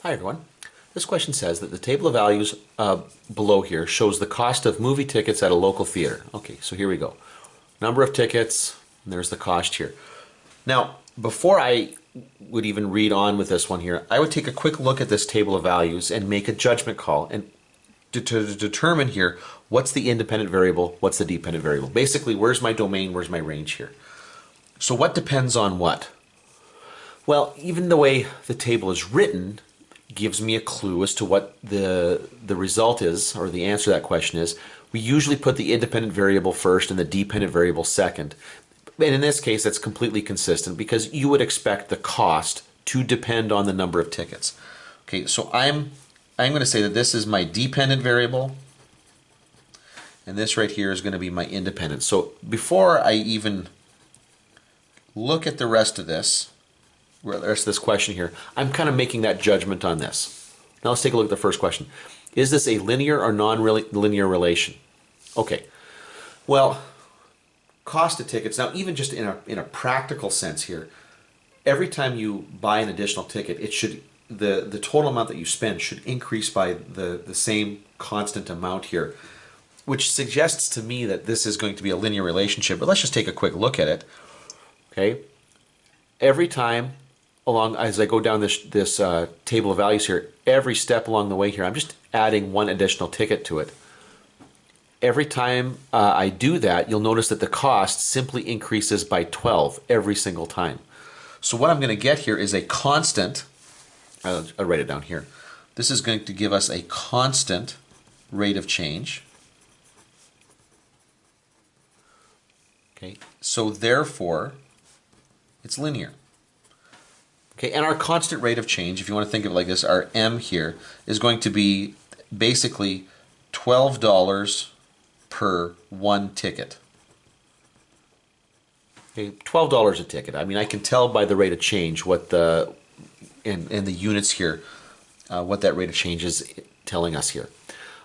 Hi everyone. This question says that the table of values below here shows the cost of movie tickets at a local theater. Okay, so here we go. Number of tickets, and there's the cost here. Now, before I would even read on with this one here, I would take a quick look at this table of values and make a judgment call and to determine here what's the independent variable, what's the dependent variable. Basically, where's my domain, where's my range here. So what depends on what? Well, even the way the table is written gives me a clue as to what the result is, or the answer to that question is. We usually put the independent variable first and the dependent variable second. And in this case, that's completely consistent because you would expect the cost to depend on the number of tickets. Okay, so I'm going to say that this is my dependent variable, and this right here is going to be my independent. So before I even look at the rest of this question here, I'm kind of making that judgment on this. Now let's take a look at the first question. Is this a linear or non-linear relation? Okay, well, cost of tickets, now even just in a practical sense here, every time you buy an additional ticket, it should the total amount that you spend should increase by the same constant amount here, which suggests to me that this is going to be a linear relationship. But let's just take a quick look at it. Okay, every time as I go down this table of values here, every step along the way here, I'm just adding one additional ticket to it. Every time I do that, you'll notice that the cost simply increases by 12 every single time. So what I'm going to get here is a constant. I'll write it down here. This is going to give us a constant rate of change. Okay, so therefore, it's linear. Okay, and our constant rate of change, if you want to think of it like this, our M here is going to be basically $12 per one ticket. Okay, $12 a ticket. I mean, I can tell by the rate of change what the units here, what that rate of change is telling us here.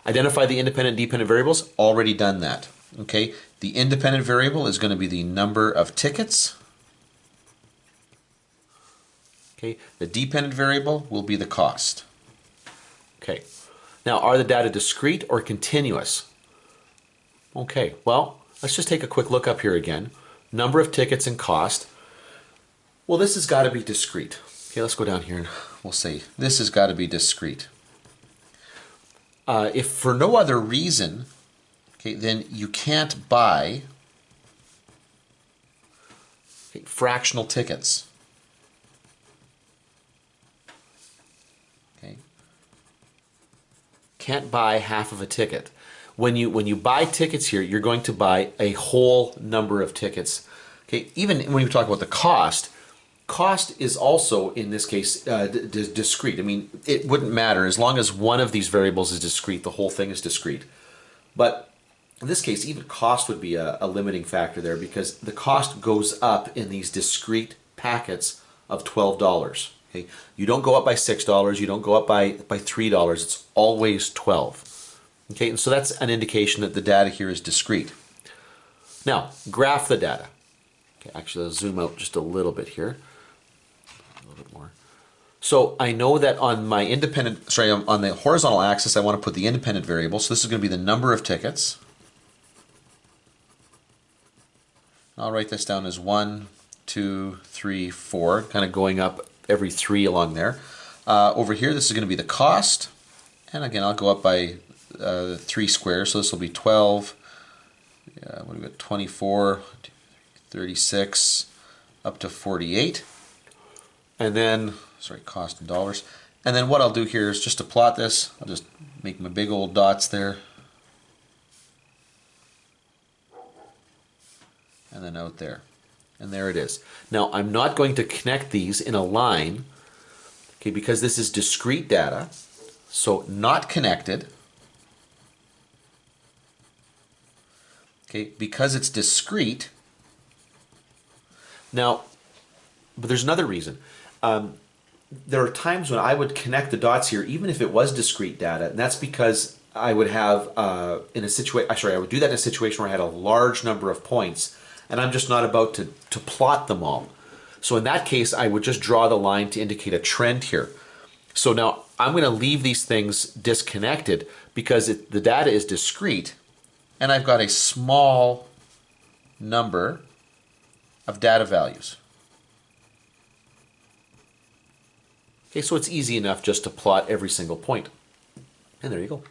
Identify the independent and dependent variables. Already done that. Okay, the independent variable is going to be the number of tickets. Okay, the dependent variable will be the cost. Okay, now are the data discrete or continuous? Okay, well, let's just take a quick look up here again. Number of tickets and cost. Well, this has got to be discrete. Okay, let's go down here and we'll say this has got to be discrete. If for no other reason, okay, then you can't buy fractional tickets. Okay, can't buy half of a ticket. When you buy tickets here, you're going to buy a whole number of tickets. Okay, even when you talk about the cost is also, in this case, discrete. I mean, it wouldn't matter. As long as one of these variables is discrete, the whole thing is discrete. But in this case, even cost would be a limiting factor there because the cost goes up in these discrete packets of $12. Okay, you don't go up by $6, you don't go up by $3, it's always 12. Okay, and so that's an indication that the data here is discrete. Now, graph the data. Okay, actually, I'll zoom out just a little bit here. A little bit more. So I know that on my on the horizontal axis, I want to put the independent variable. So this is going to be the number of tickets. I'll write this down as 1, 2, 3, 4, kind of going up every 3 along there. Over here, this is going to be the cost. And again, I'll go up by 3 squares, so this will be 12, what do we got, 24, 36, up to 48. And then, sorry, cost in dollars. And then what I'll do here is just to plot this, I'll just make my big old dots there. And then out there. And there it is. Now, I'm not going to connect these in a line, okay, because this is discrete data, so not connected. Okay, because it's discrete. Now, but there's another reason. There are times when I would connect the dots here, even if it was discrete data, and that's because I would have I would do that in a situation where I had a large number of points, and I'm just not about to plot them all. So in that case, I would just draw the line to indicate a trend here. So now I'm going to leave these things disconnected because the data is discrete and I've got a small number of data values. Okay, so it's easy enough just to plot every single point. And there you go.